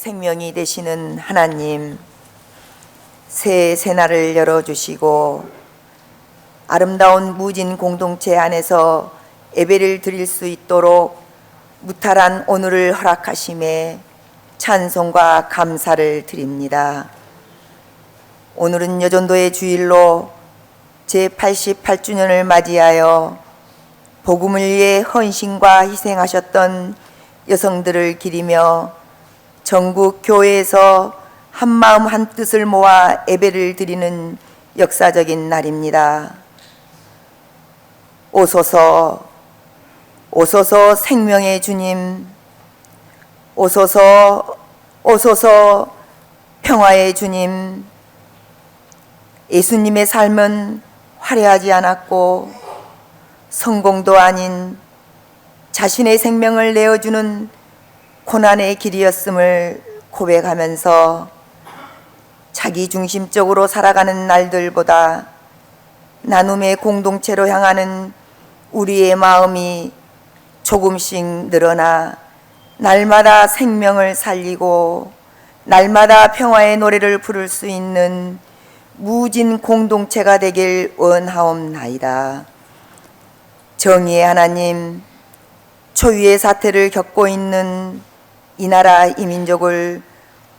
생명이 되시는 하나님, 새 새날을 열어주시고 아름다운 무진 공동체 안에서 예배를 드릴 수 있도록 무탈한 오늘을 허락하심에 찬송과 감사를 드립니다. 오늘은 여전도의 주일로 제88주년을 맞이하여 복음을 위해 헌신과 희생하셨던 여성들을 기리며 전국 교회에서 한마음 한뜻을 모아 예배를 드리는 역사적인 날입니다. 오소서, 오소서 생명의 주님, 오소서, 오소서 평화의 주님. 예수님의 삶은 화려하지 않았고 성공도 아닌 자신의 생명을 내어주는 고난의 길이었음을 고백하면서 자기 중심적으로 살아가는 날들보다 나눔의 공동체로 향하는 우리의 마음이 조금씩 늘어나 날마다 생명을 살리고 날마다 평화의 노래를 부를 수 있는 무진 공동체가 되길 원하옵나이다. 정의의 하나님, 초유의 사태를 겪고 있는 이 나라 이 민족을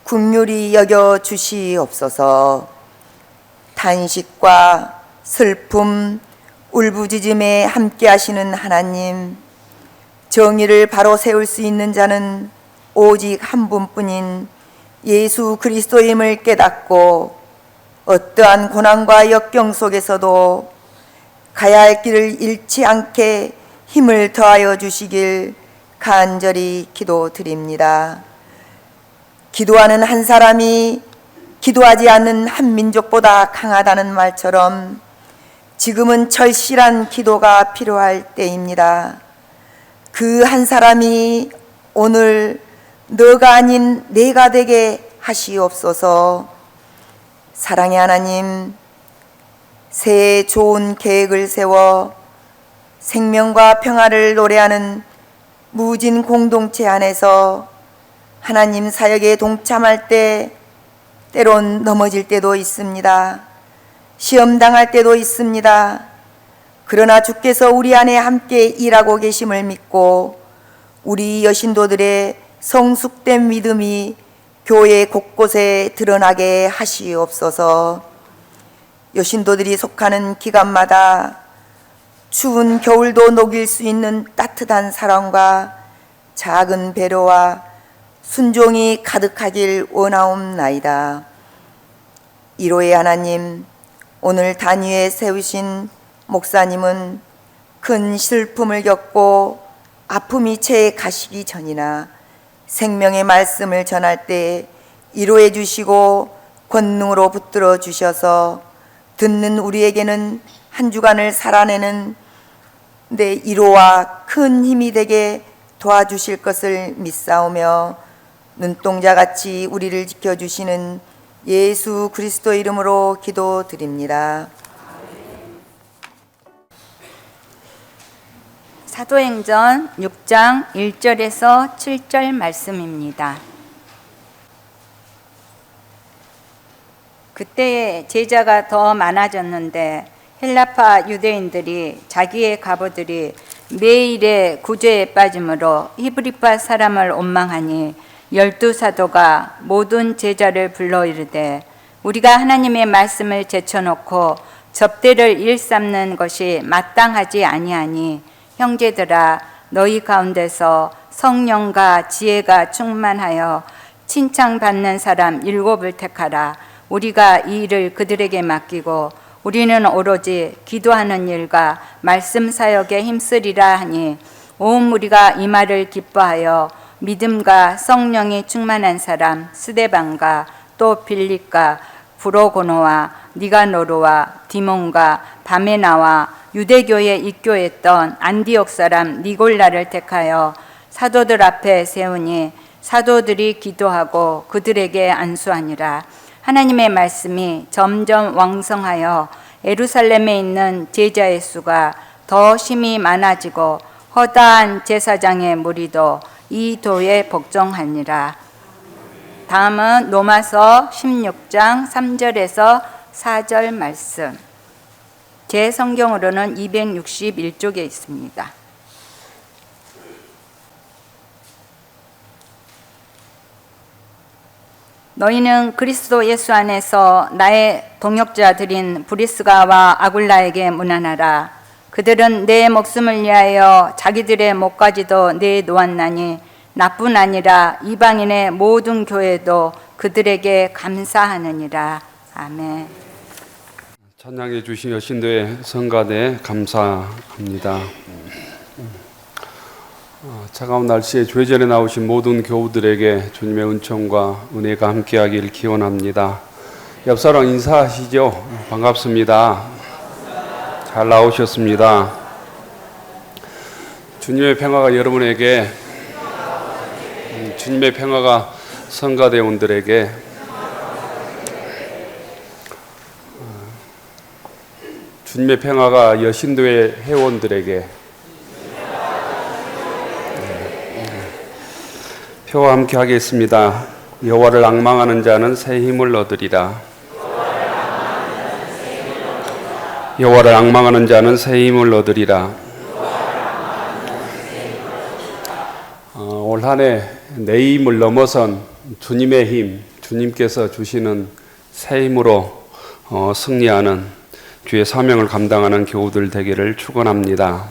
긍휼히 여겨 주시옵소서. 탄식과 슬픔, 울부짖음에 함께 하시는 하나님, 정의를 바로 세울 수 있는 자는 오직 한 분뿐인 예수 그리스도임을 깨닫고 어떠한 고난과 역경 속에서도 가야 할 길을 잃지 않게 힘을 더하여 주시길 간절히 기도드립니다. 기도하는 한 사람이 기도하지 않는 한 민족보다 강하다는 말처럼 지금은 절실한 기도가 필요할 때입니다. 그 한 사람이 오늘 너가 아닌 내가 되게 하시옵소서. 사랑의 하나님, 새해 좋은 계획을 세워 생명과 평화를 노래하는 무진 공동체 안에서 하나님 사역에 동참할 때 때론 넘어질 때도 있습니다. 시험 당할 때도 있습니다. 그러나 주께서 우리 안에 함께 일하고 계심을 믿고 우리 여신도들의 성숙된 믿음이 교회 곳곳에 드러나게 하시옵소서. 여신도들이 속하는 기간마다 추운 겨울도 녹일 수 있는 따뜻한 사랑과 작은 배려와 순종이 가득하길 원하옵나이다. 이로의 하나님, 오늘 단위에 세우신 목사님은 큰 슬픔을 겪고 아픔이 채 가시기 전이나 생명의 말씀을 전할 때 위로해 주시고 권능으로 붙들어 주셔서 듣는 우리에게는 한 주간을 살아내는 내 위로와 큰 힘이 되게 도와주실 것을 믿사오며 눈동자같이 우리를 지켜주시는 예수 그리스도 이름으로 기도드립니다. 사도행전 6장 1절에서 7절 말씀입니다. 그때에 제자가 더 많아졌는데 헬라파 유대인들이 자기의 과부들이 매일의 구제에 빠짐으로 히브리파 사람을 원망하니 12사도가 모든 제자를 불러 이르되 우리가 하나님의 말씀을 제쳐놓고 접대를 일삼는 것이 마땅하지 아니하니 형제들아 너희 가운데서 성령과 지혜가 충만하여 칭찬받는 사람 7을 택하라. 우리가 이 일을 그들에게 맡기고 우리는 오로지 기도하는 일과 말씀 사역에 힘쓰리라 하니 온 무리가 이 말을 기뻐하여 믿음과 성령이 충만한 사람 스데반과 또 빌립과 브로고노와 니가노르와 디몬과 바메나와 유대교에 입교했던 안디옥 사람 니골라를 택하여 사도들 앞에 세우니 사도들이 기도하고 그들에게 안수하니라. 하나님의 말씀이 점점 왕성하여 예루살렘에 있는 제자의 수가 더 심히 많아지고 허다한 제사장의 무리도 이 도에 복종하니라. 다음은 로마서 16장 3절에서 4절 말씀. 제 성경으로는 261쪽에 있습니다. 너희는 그리스도 예수 안에서 나의 동역자들인 브리스가와 아굴라에게 문안하라. 그들은 내 목숨을 위하여 자기들의 목까지도 내놓았나니 나뿐 아니라 이방인의 모든 교회도 그들에게 감사하느니라. 아멘. 찬양해 주신 여신도의 성가대 감사합니다. 차가운 날씨에 죄전에 나오신 모든 교우들에게 주님의 은총과 은혜가 함께하길 기원합니다. 옆 사람 인사하시죠. 반갑습니다. 잘 나오셨습니다. 주님의 평화가 여러분에게, 주님의 평화가 성가대원들에게, 주님의 평화가 여신도의 회원들에게 표와 함께 하겠습니다. 여호와를 앙망하는 자는 새 힘을 얻으리라. 여호와를 앙망하는 자는 새 힘을 얻으리라. 올 한 해 내 힘을 넘어선 주님의 힘, 주님께서 주시는 새 힘으로 승리하는 주의 사명을 감당하는 교우들 되기를 축원합니다.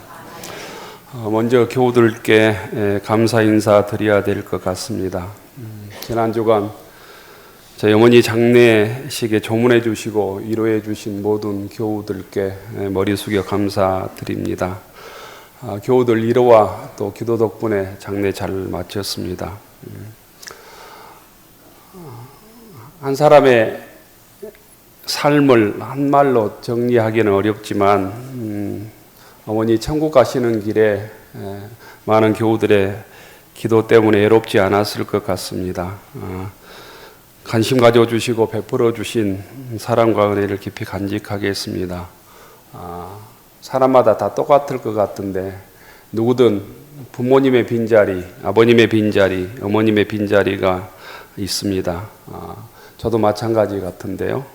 먼저 교우들께 감사 인사 드려야 될 것 같습니다. 지난 주간 저희 어머니 장례식에 조문해 주시고 위로해 주신 모든 교우들께 머리 숙여 감사드립니다. 교우들 위로와 또 기도 덕분에 장례 잘 마쳤습니다. 한 사람의 삶을 한 말로 정리하기는 어렵지만 어머니 천국 가시는 길에 많은 교우들의 기도 때문에 외롭지 않았을 것 같습니다. 관심 가져주시고 베풀어 주신 사랑과 은혜를 깊이 간직하겠습니다. 사람마다 다 똑같을 것 같은데 누구든 부모님의 빈자리, 아버님의 빈자리, 어머님의 빈자리가 있습니다. 저도 마찬가지 같은데요.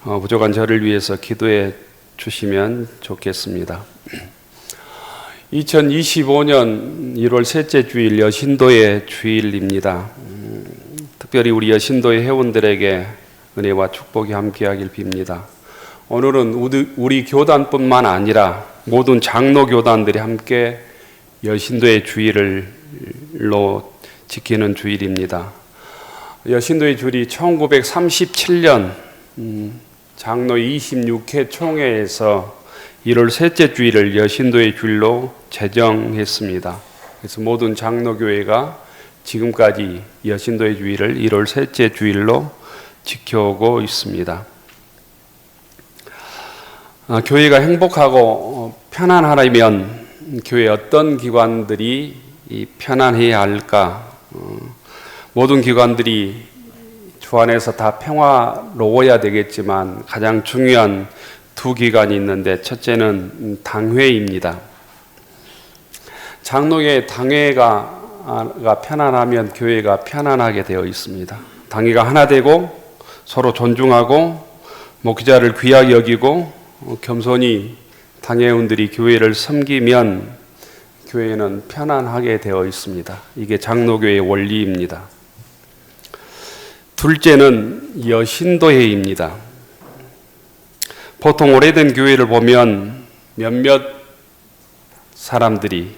부족한 저를 위해서 기도해 주시면 좋겠습니다. 2025년 1월 셋째 주일 여신도의 주일입니다. 특별히 우리 여신도의 회원들에게 은혜와 축복이 함께하길 빕니다. 오늘은 우리 교단뿐만 아니라 모든 장로 교단들이 함께 여신도의 주일로 지키는 주일입니다. 여신도의 주일이 1937년 장로 26회 총회에서 1월 셋째 주일을 여신도의 주일로 제정했습니다. 그래서 모든 장로교회가 지금까지 여신도의 주일을 1월 셋째 주일로 지켜오고 있습니다. 교회가 행복하고 편안하려면 교회 어떤 기관들이 편안해야 할까? 모든 기관들이 주 안에서 다 평화로워야 되겠지만 가장 중요한 두 기관이 있는데 첫째는 당회입니다. 장로의 당회가 편안하면 교회가 편안하게 되어 있습니다. 당회가 하나 되고 서로 존중하고 목회자를 귀하게 여기고 겸손히 당회원들이 교회를 섬기면 교회는 편안하게 되어 있습니다. 이게 장로교회의 원리입니다. 둘째는 여신도회입니다. 보통 오래된 교회를 보면 몇몇 사람들이,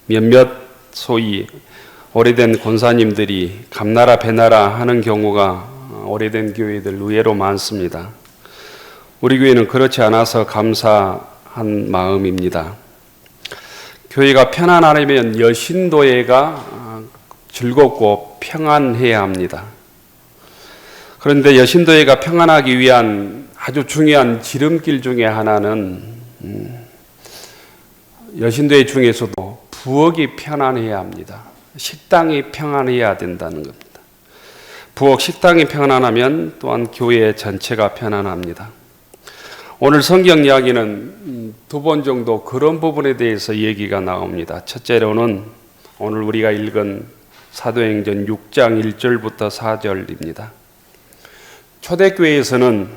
몇몇 소위 오래된 권사님들이 감나라 배나라 하는 경우가 오래된 교회들 의외로 많습니다. 우리 교회는 그렇지 않아서 감사한 마음입니다. 교회가 편안하려면 여신도회가 즐겁고 평안해야 합니다. 그런데 여신도회가 평안하기 위한 아주 중요한 지름길 중에 하나는 여신도회 중에서도 부엌이 편안해야 합니다. 식당이 평안해야 된다는 겁니다. 부엌 식당이 평안하면 또한 교회 전체가 편안합니다. 오늘 성경 이야기는 두 번 정도 그런 부분에 대해서 얘기가 나옵니다. 첫째로는 오늘 우리가 읽은 사도행전 6장 1절부터 4절입니다. 초대교회에서는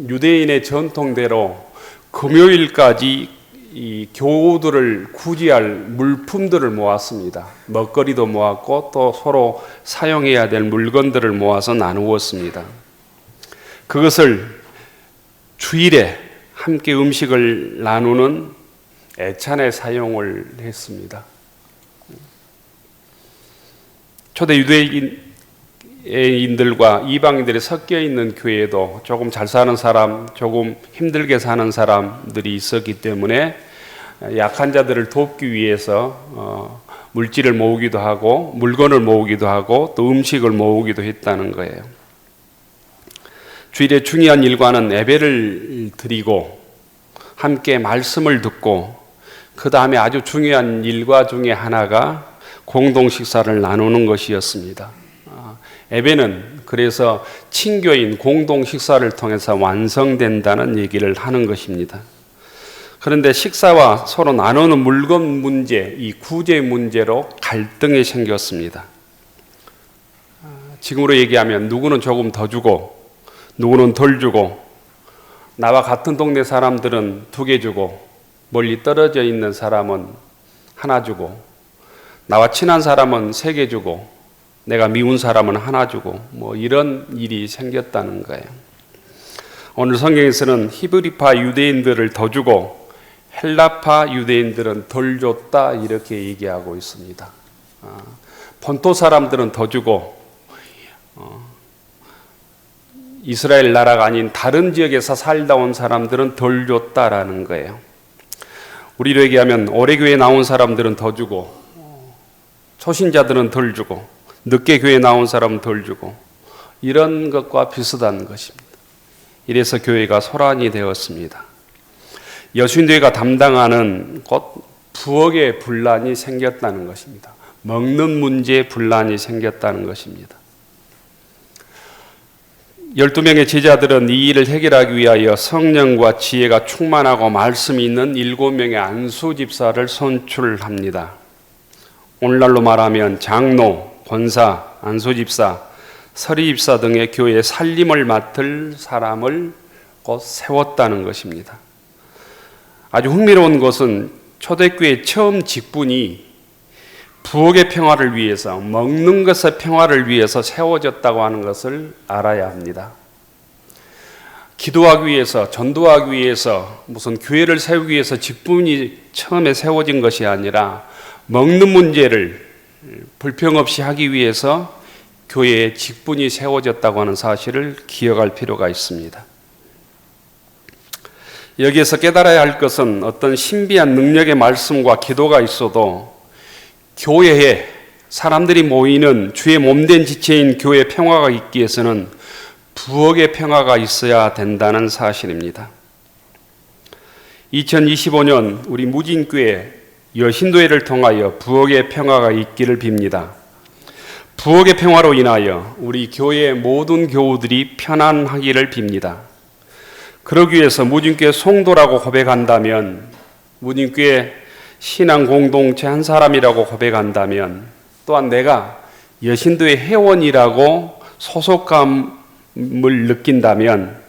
유대인의 전통대로 금요일까지 이 교우들을 구제할 물품들을 모았습니다. 먹거리도 모았고 또 서로 사용해야 될 물건들을 모아서 나누었습니다. 그것을 주일에 함께 음식을 나누는 애찬에 사용을 했습니다. 초대 유대인들과 이방인들이 섞여 있는 교회에도 조금 잘 사는 사람, 조금 힘들게 사는 사람들이 있었기 때문에 약한 자들을 돕기 위해서 물질을 모으기도 하고 물건을 모으기도 하고 또 음식을 모으기도 했다는 거예요. 주일의 중요한 일과는 예배를 드리고 함께 말씀을 듣고 그 다음에 아주 중요한 일과 중에 하나가 공동 식사를 나누는 것이었습니다. 예배는 그래서 친교인 공동 식사를 통해서 완성된다는 얘기를 하는 것입니다. 그런데 식사와 서로 나누는 물건 문제, 이 구제 문제로 갈등이 생겼습니다. 지금으로 얘기하면 누구는 조금 더 주고 누구는 덜 주고 나와 같은 동네 사람들은 2개 주고 멀리 떨어져 있는 사람은 하나 주고 나와 친한 사람은 3개 주고 내가 미운 사람은 하나 주고 뭐 이런 일이 생겼다는 거예요. 오늘 성경에서는 히브리파 유대인들을 더 주고 헬라파 유대인들은 덜 줬다 이렇게 얘기하고 있습니다. 본토 사람들은 더 주고 이스라엘 나라가 아닌 다른 지역에서 살다 온 사람들은 덜 줬다라는 거예요. 우리로 얘기하면 오래 교회 나온 사람들은 더 주고 초신자들은 덜 주고 늦게 교회 나온 사람은 덜 주고 이런 것과 비슷한 것입니다. 이래서 교회가 소란이 되었습니다. 여신교회가 담당하는 곧 부엌의 분란이 생겼다는 것입니다. 먹는 문제에 분란이 생겼다는 것입니다. 12명의 제자들은 이 일을 해결하기 위하여 성령과 지혜가 충만하고 말씀이 있는 7명의 안수 집사를 선출합니다. 오늘날로 말하면 장로, 권사, 안수 집사, 서리 집사 등의 교회의 살림을 맡을 사람을 곧 세웠다는 것입니다. 아주 흥미로운 것은 초대교회의 처음 직분이 부엌의 평화를 위해서, 먹는 것의 평화를 위해서 세워졌다고 하는 것을 알아야 합니다. 기도하기 위해서, 전도하기 위해서, 무슨 교회를 세우기 위해서 직분이 처음에 세워진 것이 아니라 먹는 문제를 불평 없이 하기 위해서 교회의 직분이 세워졌다고 하는 사실을 기억할 필요가 있습니다. 여기에서 깨달아야 할 것은 어떤 신비한 능력의 말씀과 기도가 있어도 교회에 사람들이 모이는 주의 몸된 지체인 교회의 평화가 있기 위해서는 부엌의 평화가 있어야 된다는 사실입니다. 2025년 우리 무진교회 여신도회를 통하여 부엌의 평화가 있기를 빕니다. 부엌의 평화로 인하여 우리 교회의 모든 교우들이 편안하기를 빕니다. 그러기 위해서 무진교회 성도라고 고백한다면, 무진교회 신앙 공동체 한 사람이라고 고백한다면, 또한 내가 여신도의 회원이라고 소속감을 느낀다면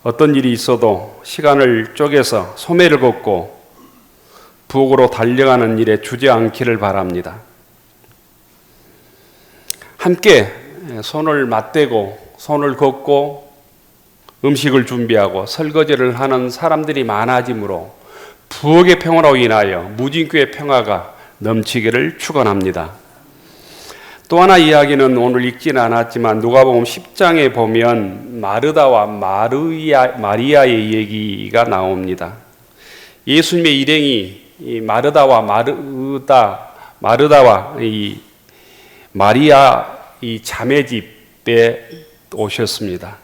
어떤 일이 있어도 시간을 쪼개서 소매를 걷고 부엌으로 달려가는 일에 주저앉기를 바랍니다. 함께 손을 맞대고 손을 걷고 음식을 준비하고 설거지를 하는 사람들이 많아지므로 부엌의 평화로 인하여 무진교의 평화가 넘치기를 축원합니다. 또 하나 이야기는 오늘 읽지는 않았지만 누가복음 10장에 보면 마르다와 마리아의 얘기가 나옵니다. 예수님의 일행이 이 마르다와 이 마리아 이 자매 집에 오셨습니다.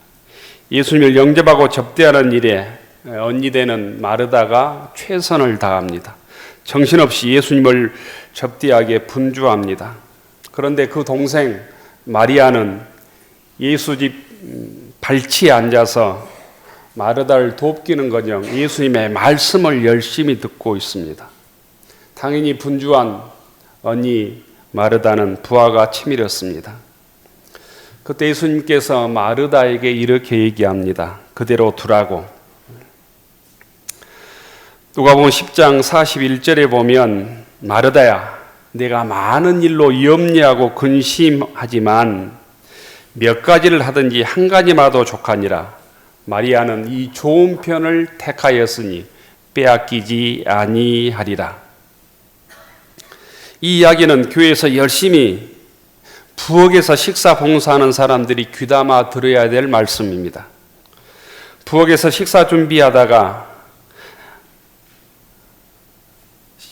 예수님을 영접하고 접대하는 일에 언니되는 마르다가 최선을 다합니다. 정신없이 예수님을 접대하기에 분주합니다. 그런데 그 동생 마리아는 예수 집 발치에 앉아서 마르다를 돕기는커녕 예수님의 말씀을 열심히 듣고 있습니다. 당연히 분주한 언니 마르다는 부하가 치밀었습니다. 그때 예수님께서 마르다에게 이렇게 얘기합니다. 그대로 두라고. 누가복음 10장 41절에 보면 마르다야, 내가 많은 일로 염려하고 근심하지만 몇 가지를 하든지 한 가지마도 족하니라. 마리아는 이 좋은 편을 택하였으니 빼앗기지 아니하리라. 이 이야기는 교회에서 열심히 부엌에서 식사 봉사하는 사람들이 귀담아 들어야 될 말씀입니다. 부엌에서 식사 준비하다가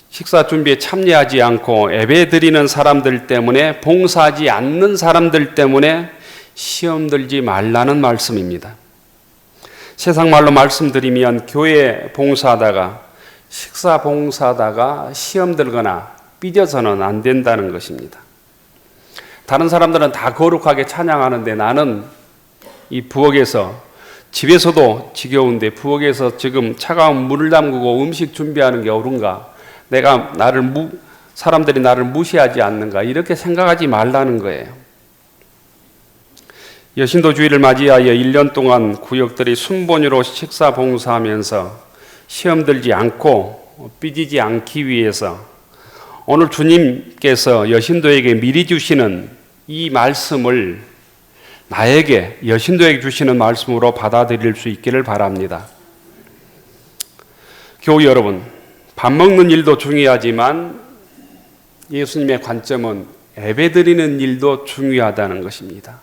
식사 준비에 참여하지 않고 예배 드리는 사람들 때문에, 봉사하지 않는 사람들 때문에 시험 들지 말라는 말씀입니다. 세상 말로 말씀드리면 교회 봉사하다가, 식사 봉사하다가 시험 들거나 삐져서는 안 된다는 것입니다. 다른 사람들은 다 거룩하게 찬양하는데 나는 이 부엌에서, 집에서도 지겨운데 부엌에서 지금 차가운 물을 담그고 음식 준비하는 게 옳은가? 내가 사람들이 나를 무시하지 않는가? 이렇게 생각하지 말라는 거예요. 여신도주의를 맞이하여 1년 동안 구역들이 순번으로 식사 봉사하면서 시험 들지 않고 삐지지 않기 위해서 오늘 주님께서 여신도에게 미리 주시는 이 말씀을 나에게, 여신도에게 주시는 말씀으로 받아들일 수 있기를 바랍니다. 교우 여러분, 밥 먹는 일도 중요하지만 예수님의 관점은 예배드리는 일도 중요하다는 것입니다.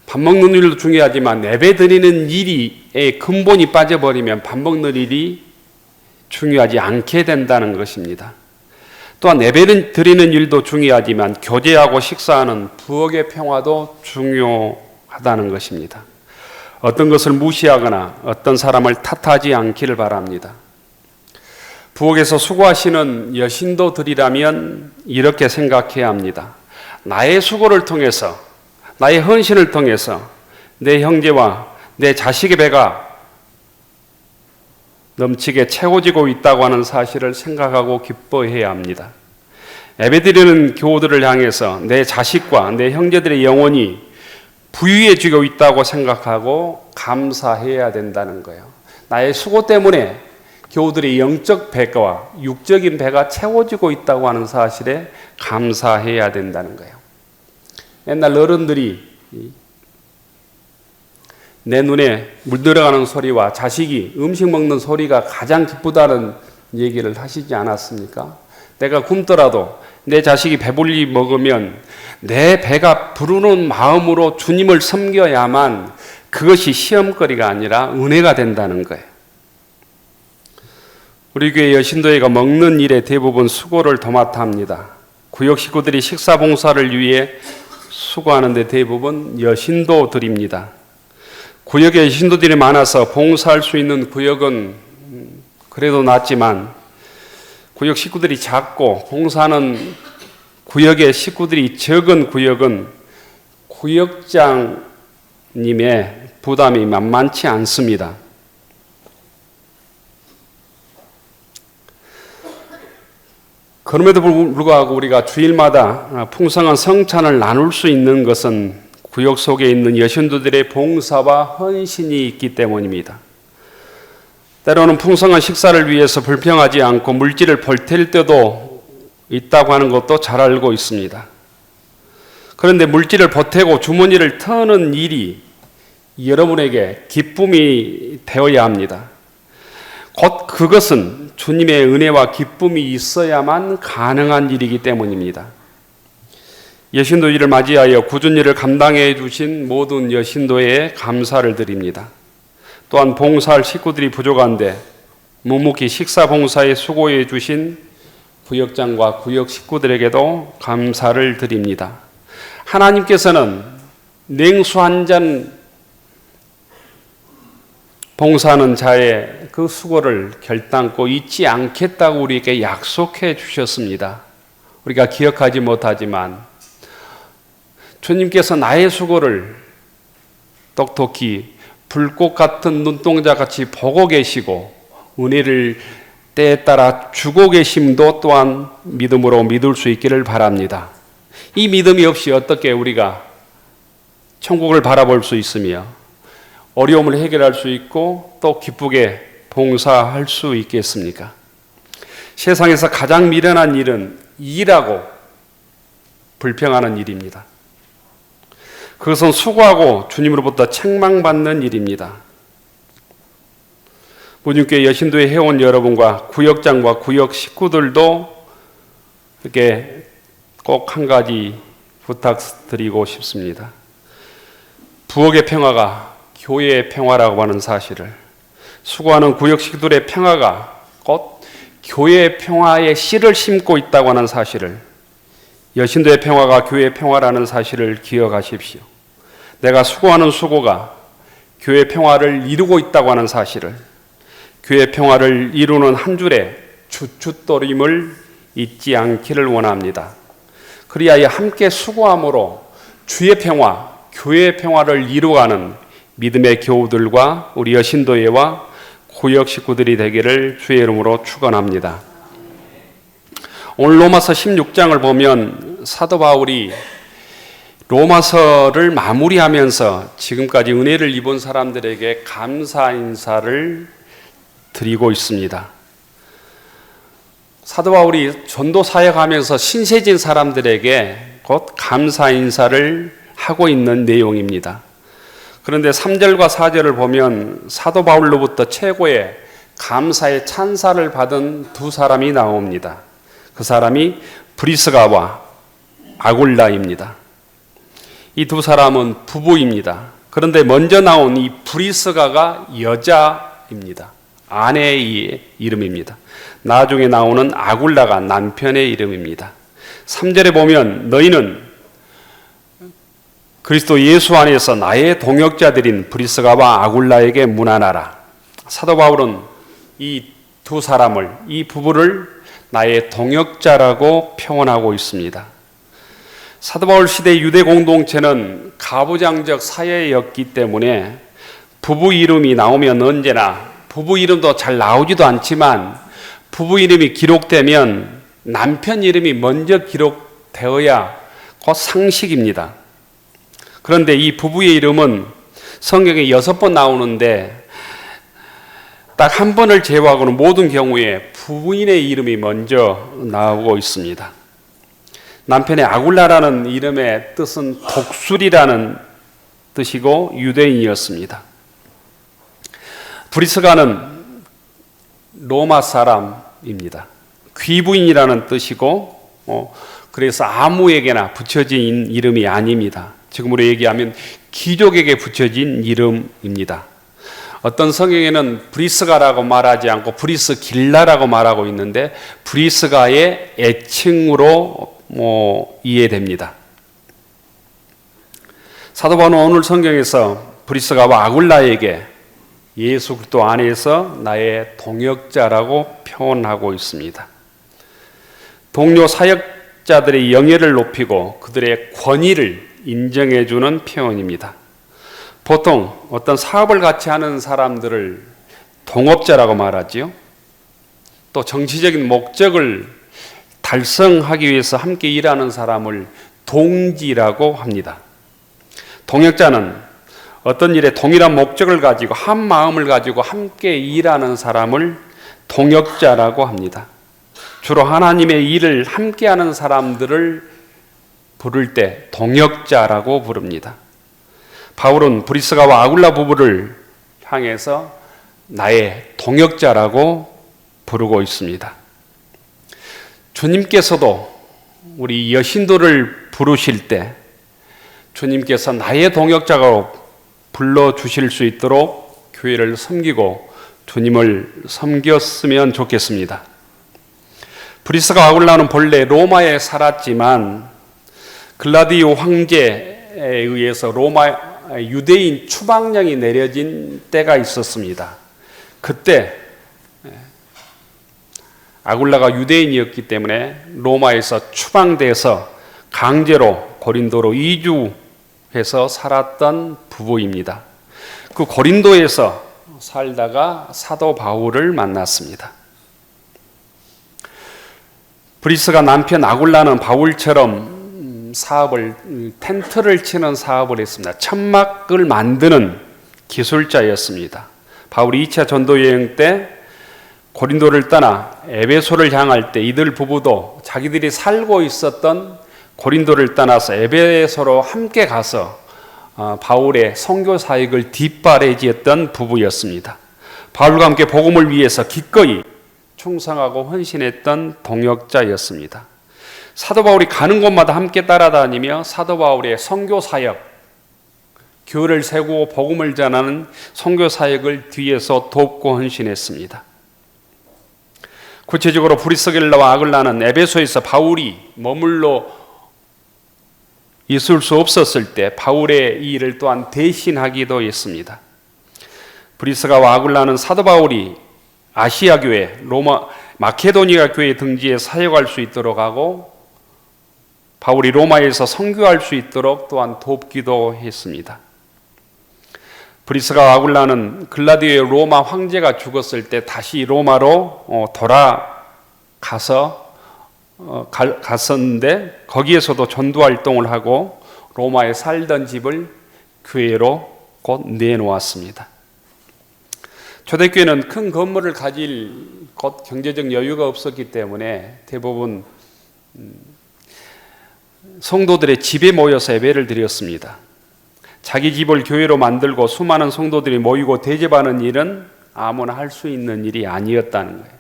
밥 먹는 일도 중요하지만 예배드리는 일의 근본이 빠져버리면 밥 먹는 일이 중요하지 않게 된다는 것입니다. 또한 예배드리는 일도 중요하지만 교제하고 식사하는 부엌의 평화도 중요하다는 것입니다. 어떤 것을 무시하거나 어떤 사람을 탓하지 않기를 바랍니다. 부엌에서 수고하시는 여신도들이라면 이렇게 생각해야 합니다. 나의 수고를 통해서, 나의 헌신을 통해서 내 형제와 내 자식의 배가 넘치게 채워지고 있다고 하는 사실을 생각하고 기뻐해야 합니다. 예배드리는 교우들을 향해서 내 자식과 내 형제들의 영혼이 부유해지고 있다고 생각하고 감사해야 된다는 거예요. 나의 수고 때문에 교우들의 영적 배가, 육적인 배가 채워지고 있다고 하는 사실에 감사해야 된다는 거예요. 옛날 어른들이 내 눈에 물 들어가는 소리와 자식이 음식 먹는 소리가 가장 기쁘다는 얘기를 하시지 않았습니까? 내가 굶더라도 내 자식이 배불리 먹으면 내 배가 부르는 마음으로 주님을 섬겨야만 그것이 시험거리가 아니라 은혜가 된다는 거예요. 우리 교회 여신도회가 먹는 일에 대부분 수고를 도맡아 합니다. 구역 식구들이 식사 봉사를 위해 수고하는데 대부분 여신도들입니다. 구역에 여신도들이 많아서 봉사할 수 있는 구역은 그래도 낫지만 구역 식구들이 작고 봉사하는 구역의 식구들이 적은 구역은 구역장님의 부담이 만만치 않습니다. 그럼에도 불구하고 우리가 주일마다 풍성한 성찬을 나눌 수 있는 것은 구역 속에 있는 여신도들의 봉사와 헌신이 있기 때문입니다. 때로는 풍성한 식사를 위해서 불평하지 않고 물질을 벌탤 때도 있다고 하는 것도 잘 알고 있습니다. 그런데 물질을 보태고 주머니를 터는 일이 여러분에게 기쁨이 되어야 합니다. 곧 그것은 주님의 은혜와 기쁨이 있어야만 가능한 일이기 때문입니다. 여신도 일을 맞이하여 꾸준히 일을 감당해 주신 모든 여신도에 감사를 드립니다. 또한 봉사할 식구들이 부족한데 묵묵히 식사 봉사에 수고해 주신 구역장과 구역 식구들에게도 감사를 드립니다. 하나님께서는 냉수 한 잔 봉사하는 자의 그 수고를 결단코 잊지 않겠다고 우리에게 약속해 주셨습니다. 우리가 기억하지 못하지만 주님께서 나의 수고를 똑똑히 불꽃 같은 눈동자 같이 보고 계시고 은혜를 때에 따라 주고 계심도 또한 믿음으로 믿을 수 있기를 바랍니다. 이 믿음이 없이 어떻게 우리가 천국을 바라볼 수 있으며 어려움을 해결할 수 있고 또 기쁘게 봉사할 수 있겠습니까? 세상에서 가장 미련한 일은 일하고 불평하는 일입니다. 그것은 수고하고 주님으로부터 책망받는 일입니다. 무님교회 여신도에 회원 여러분과 구역장과 구역 식구들도 이렇게 꼭 한 가지 부탁드리고 싶습니다. 부엌의 평화가 교회의 평화라고 하는 사실을, 수고하는 구역 식구들의 평화가 곧 교회의 평화에 씨를 심고 있다고 하는 사실을, 여신도의 평화가 교회의 평화라는 사실을 기억하십시오. 내가 수고하는 수고가 교회의 평화를 이루고 있다고 하는 사실을, 교회의 평화를 이루는 한 줄의 주춧돌임을 잊지 않기를 원합니다. 그리하여 함께 수고함으로 주의 평화, 교회의 평화를 이루어가는 믿음의 교우들과 우리 여신도회와 구역 식구들이 되기를 주의 이름으로 축원합니다. 오늘 로마서 16장을 보면 사도 바울이 로마서를 마무리하면서 지금까지 은혜를 입은 사람들에게 감사 인사를 드리고 있습니다. 사도 바울이 전도 사역하면서 신세진 사람들에게 곧 감사 인사를 하고 있는 내용입니다. 그런데 3절과 4절을 보면 사도 바울로부터 최고의 감사의 찬사를 받은 두 사람이 나옵니다. 그 사람이 브리스가와 아굴라입니다. 이 두 사람은 부부입니다. 그런데 먼저 나온 이 브리스가가 여자입니다. 아내의 이름입니다. 나중에 나오는 아굴라가 남편의 이름입니다. 3절에 보면 너희는 그리스도 예수 안에서 나의 동역자들인 브리스가와 아굴라에게 문안하라. 사도 바울은 이 두 사람을, 이 부부를 나의 동역자라고 표현하고 있습니다. 사도 바울 시대 유대 공동체는 가부장적 사회였기 때문에 부부 이름이 나오면 언제나, 부부 이름도 잘 나오지도 않지만 부부 이름이 기록되면 남편 이름이 먼저 기록되어야 그 상식입니다. 그런데 이 부부의 이름은 성경에 6번 나오는데 딱 한 번을 제외하고는 모든 경우에 부부인의 이름이 먼저 나오고 있습니다. 남편의 아굴라라는 이름의 뜻은 독수리라는 뜻이고 유대인이었습니다. 브리스가는 로마 사람입니다. 귀부인이라는 뜻이고 그래서 아무에게나 붙여진 이름이 아닙니다. 지금으로 얘기하면 귀족에게 붙여진 이름입니다. 어떤 성경에는 브리스가라고 말하지 않고 브리스길라라고 말하고 있는데 브리스가의 애칭으로 이해됩니다. 사도 바울은 오늘 성경에서 브리스가와 아굴라에게 예수 그리스도 안에서 나의 동역자라고 표현하고 있습니다. 동료 사역자들의 영예를 높이고 그들의 권위를 인정해주는 표현입니다. 보통 어떤 사업을 같이 하는 사람들을 동업자라고 말하지요. 또 정치적인 목적을 달성하기 위해서 함께 일하는 사람을 동지라고 합니다. 동역자는 어떤 일에 동일한 목적을 가지고 한 마음을 가지고 함께 일하는 사람을 동역자라고 합니다. 주로 하나님의 일을 함께하는 사람들을 부를 때 동역자라고 부릅니다. 바울은 브리스가와 아굴라 부부를 향해서 나의 동역자라고 부르고 있습니다. 주님께서도 우리 여신도를 부르실 때 주님께서 나의 동역자로 불러주실 수 있도록 교회를 섬기고 주님을 섬겼으면 좋겠습니다. 브리스가 아굴라는 본래 로마에 살았지만 글라디오 황제에 의해서 로마 유대인 추방령이 내려진 때가 있었습니다. 그때 아굴라가 유대인이었기 때문에 로마에서 추방돼서 강제로 고린도로 이주해서 살았던 부부입니다. 그 고린도에서 살다가 사도 바울을 만났습니다. 브리스가 남편 아굴라는 바울처럼 텐트를 치는 사업을 했습니다. 천막을 만드는 기술자였습니다. 바울이 2차 전도 여행 때 고린도를 떠나 에베소를 향할 때 이들 부부도 자기들이 살고 있었던 고린도를 떠나서 에베소로 함께 가서 바울의 선교 사역을 뒷바라지했던 부부였습니다. 바울과 함께 복음을 위해서 기꺼이 충성하고 헌신했던 동역자였습니다. 사도 바울이 가는 곳마다 함께 따라다니며 사도 바울의 선교 사역, 교회를 세우고 복음을 전하는 선교 사역을 뒤에서 돕고 헌신했습니다. 구체적으로 브리스길라와 아굴라는 에베소에서 바울이 머물러 있을 수 없었을 때 바울의 이 일을 또한 대신하기도 했습니다. 브리스가와 아굴라는 사도 바울이 아시아 교회, 로마 마케도니아 교회 등지에 사역할 수 있도록 하고 바울이 로마에서 선교할 수 있도록 또한 돕기도 했습니다. 브리스가와 아굴라는 글라디오의 로마 황제가 죽었을 때 다시 로마로 갔었는데 거기에서도 전도 활동을 하고 로마에 살던 집을 교회로 곧 내놓았습니다. 초대교회는 큰 건물을 가질 경제적 여유가 없었기 때문에 대부분 성도들의 집에 모여서 예배를 드렸습니다. 자기 집을 교회로 만들고 수많은 성도들이 모이고 대접하는 일은 아무나 할 수 있는 일이 아니었다는 거예요.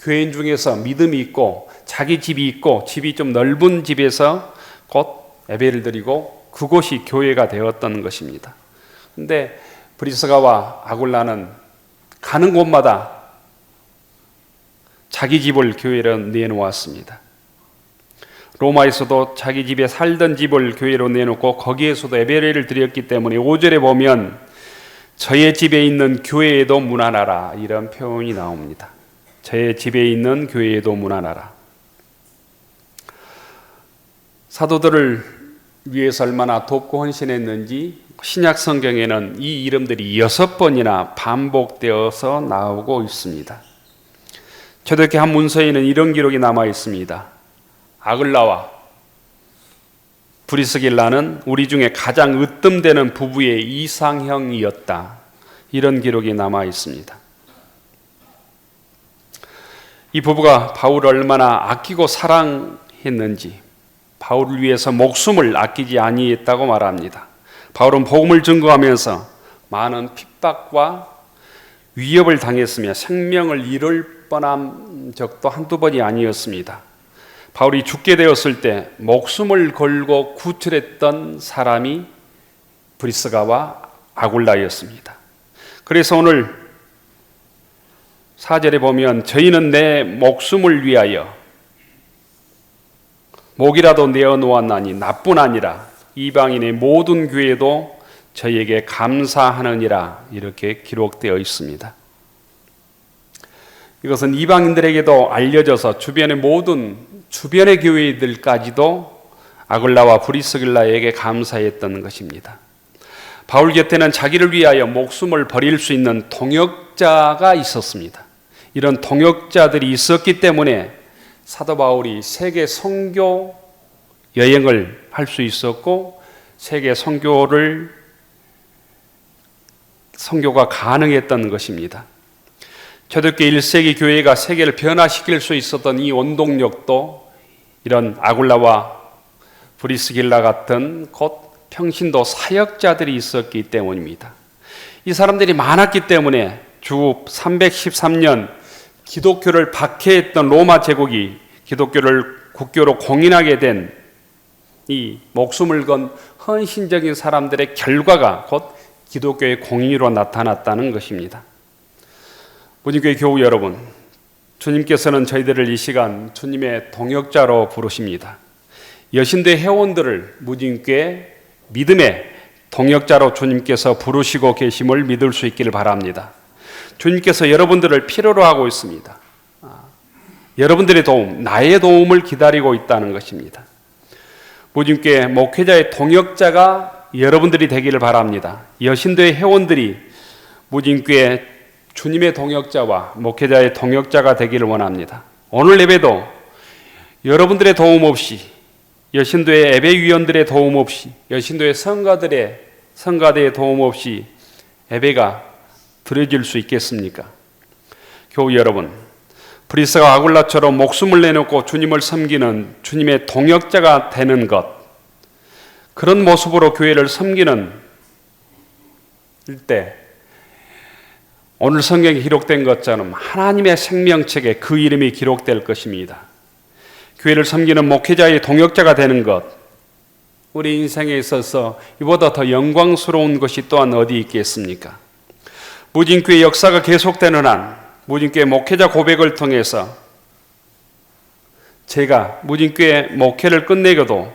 교회인 중에서 믿음이 있고 자기 집이 있고 집이 좀 넓은 집에서 곧 예배를 드리고 그곳이 교회가 되었던 것입니다. 그런데 브리스가와 아굴라는 가는 곳마다 자기 집을 교회로 내놓았습니다. 로마에서도 자기 집에 살던 집을 교회로 내놓고 거기에서도 예배를 드렸기 때문에 5절에 보면 저의 집에 있는 교회에도 문안하라 이런 표현이 나옵니다. 저의 집에 있는 교회에도 문안하라. 사도들을 위해서 얼마나 돕고 헌신했는지 신약 성경에는 이 이름들이 6번이나 반복되어서 나오고 있습니다. 초대교회 한 문서에는 이런 기록이 남아 있습니다. 아글라와 브리스길라는 우리 중에 가장 으뜸되는 부부의 이상형이었다. 이런 기록이 남아 있습니다. 이 부부가 바울을 얼마나 아끼고 사랑했는지 바울을 위해서 목숨을 아끼지 아니했다고 말합니다. 바울은 복음을 증거하면서 많은 핍박과 위협을 당했으며 생명을 잃을 뻔한 적도 한두 번이 아니었습니다. 바울이 죽게 되었을 때 목숨을 걸고 구출했던 사람이 브리스가와 아굴라였습니다. 그래서 오늘 4절에 보면 저희는 내 목숨을 위하여 목이라도 내어 놓았나니 나뿐 아니라 이방인의 모든 교회도 저희에게 감사하느니라 이렇게 기록되어 있습니다. 이것은 이방인들에게도 알려져서 주변의 교회들까지도 아굴라와 브리스길라에게 감사했던 것입니다. 바울 곁에는 자기를 위하여 목숨을 버릴 수 있는 동역자가 있었습니다. 이런 동역자들이 있었기 때문에 사도 바울이 세계 선교 여행을 할 수 있었고 세계 선교가 가능했던 것입니다. 초대교회 1세기 교회가 세계를 변화시킬 수 있었던 이 원동력도 이런 아굴라와 브리스길라 같은 곧 평신도 사역자들이 있었기 때문입니다. 이 사람들이 많았기 때문에 주 313년 기독교를 박해했던 로마 제국이 기독교를 국교로 공인하게 된 이 목숨을 건 헌신적인 사람들의 결과가 곧 기독교의 공의로 나타났다는 것입니다. 무진교회 교우 여러분, 주님께서는 저희들을 이 시간 주님의 동역자로 부르십니다. 여신대 회원들을 무진교회 믿음의 동역자로 주님께서 부르시고 계심을 믿을 수 있기를 바랍니다. 주님께서 여러분들을 필요로 하고 있습니다. 여러분들의 도움, 나의 도움을 기다리고 있다는 것입니다. 무진교회 목회자의 동역자가 여러분들이 되기를 바랍니다. 여신도의 회원들이 무진교회 주님의 동역자와 목회자의 동역자가 되기를 원합니다. 오늘 예배도 여러분들의 도움 없이, 여신도의 예배위원들의 도움 없이, 여신도의 성가대의 도움 없이 예배가 드려질 수 있겠습니까? 교우 여러분, 브리스가 아굴라처럼 목숨을 내놓고 주님을 섬기는 주님의 동역자가 되는 것, 그런 모습으로 교회를 섬기는 때 오늘 성경에 기록된 것처럼 하나님의 생명책에 그 이름이 기록될 것입니다. 교회를 섬기는 목회자의 동역자가 되는 것, 우리 인생에 있어서 이보다 더 영광스러운 것이 또한 어디 있겠습니까? 무진교회 역사가 계속되는 한 무진교회 목회자 고백을 통해서 제가 무진교회 목회를 끝내고도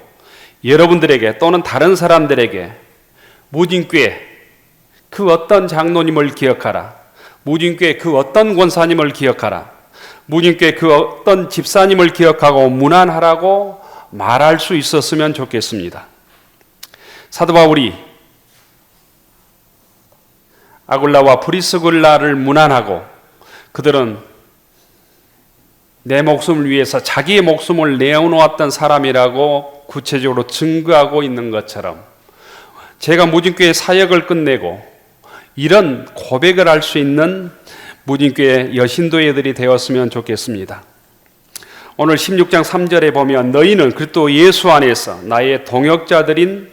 여러분들에게 또는 다른 사람들에게 무진교회 그 어떤 장로님을 기억하라, 무진교회 그 어떤 권사님을 기억하라, 무진교회 그 어떤 집사님을 기억하고 문안하라고 말할 수 있었으면 좋겠습니다. 사도 바울이 아굴라와 브리스굴라를 문안하고 그들은 내 목숨을 위해서 자기의 목숨을 내어놓았던 사람이라고 구체적으로 증거하고 있는 것처럼 제가 무진교회 사역을 끝내고 이런 고백을 할 수 있는 무진교회 여신도회들이 되었으면 좋겠습니다. 오늘 16장 3절에 보면 너희는 그리스도 예수 안에서 나의 동역자들인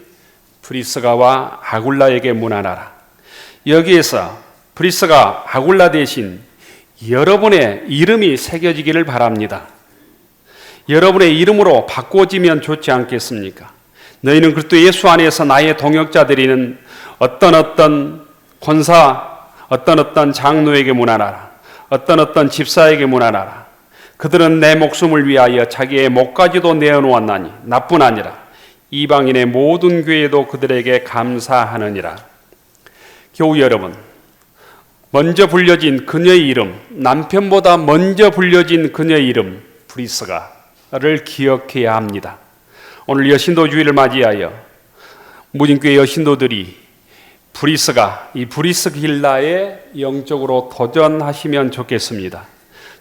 브리스가와 아굴라에게 문안하라. 여기에서 브리스가 아굴라 대신 여러분의 이름이 새겨지기를 바랍니다. 여러분의 이름으로 바꿔지면 좋지 않겠습니까? 너희는 그리스도 예수 안에서 나의 동역자들이는 어떤 권사, 어떤 장로에게 문안하라. 어떤 집사에게 문안하라. 그들은 내 목숨을 위하여 자기의 목까지도 내어놓았나니 나뿐 아니라 이방인의 모든 교회도 그들에게 감사하느니라. 교우 여러분, 먼저 불려진 그녀의 이름, 남편보다 먼저 불려진 그녀의 이름 브리스가를 기억해야 합니다. 오늘 여신도 주일을 맞이하여 무진교회 여신도들이 브리스가 이 브리스길라에 영적으로 도전하시면 좋겠습니다.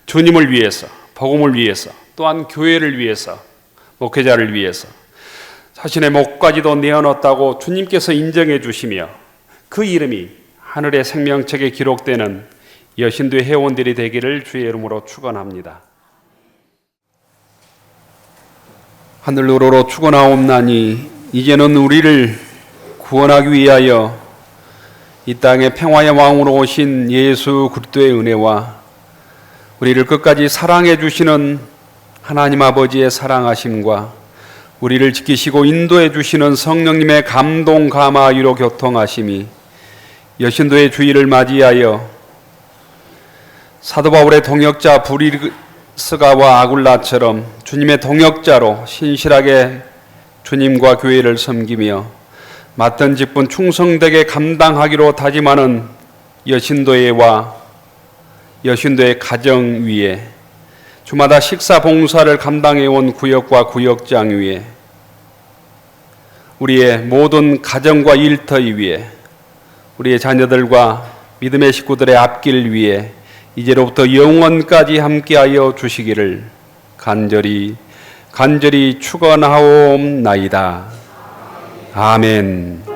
주님을 위해서, 복음을 위해서, 또한 교회를 위해서, 목회자를 위해서 자신의 목까지도 내어놓았다고 주님께서 인정해 주시며 그 이름이 하늘의 생명책에 기록되는 여신도의 회원들이 되기를 주의 이름으로 축원합니다. 하늘로로 축원하옵나니 이제는 우리를 구원하기 위하여 이 땅에 평화의 왕으로 오신 예수 그리스도의 은혜와 우리를 끝까지 사랑해 주시는 하나님 아버지의 사랑하심과 우리를 지키시고 인도해 주시는 성령님의 감동 감화위로 교통하심이 여신도의 주일을 맞이하여 사도 바울의 동역자 브리스가와 아굴라처럼 주님의 동역자로 신실하게 주님과 교회를 섬기며 맡은 직분 충성되게 감당하기로 다짐하는 여신도회와 여신도의 가정 위에 주마다 식사 봉사를 감당해온 구역과 구역장 위에 우리의 모든 가정과 일터위 위에 우리의 자녀들과 믿음의 식구들의 앞길 위에 이제로부터 영원까지 함께하여 주시기를 간절히 축원하옵나이다. 아멘.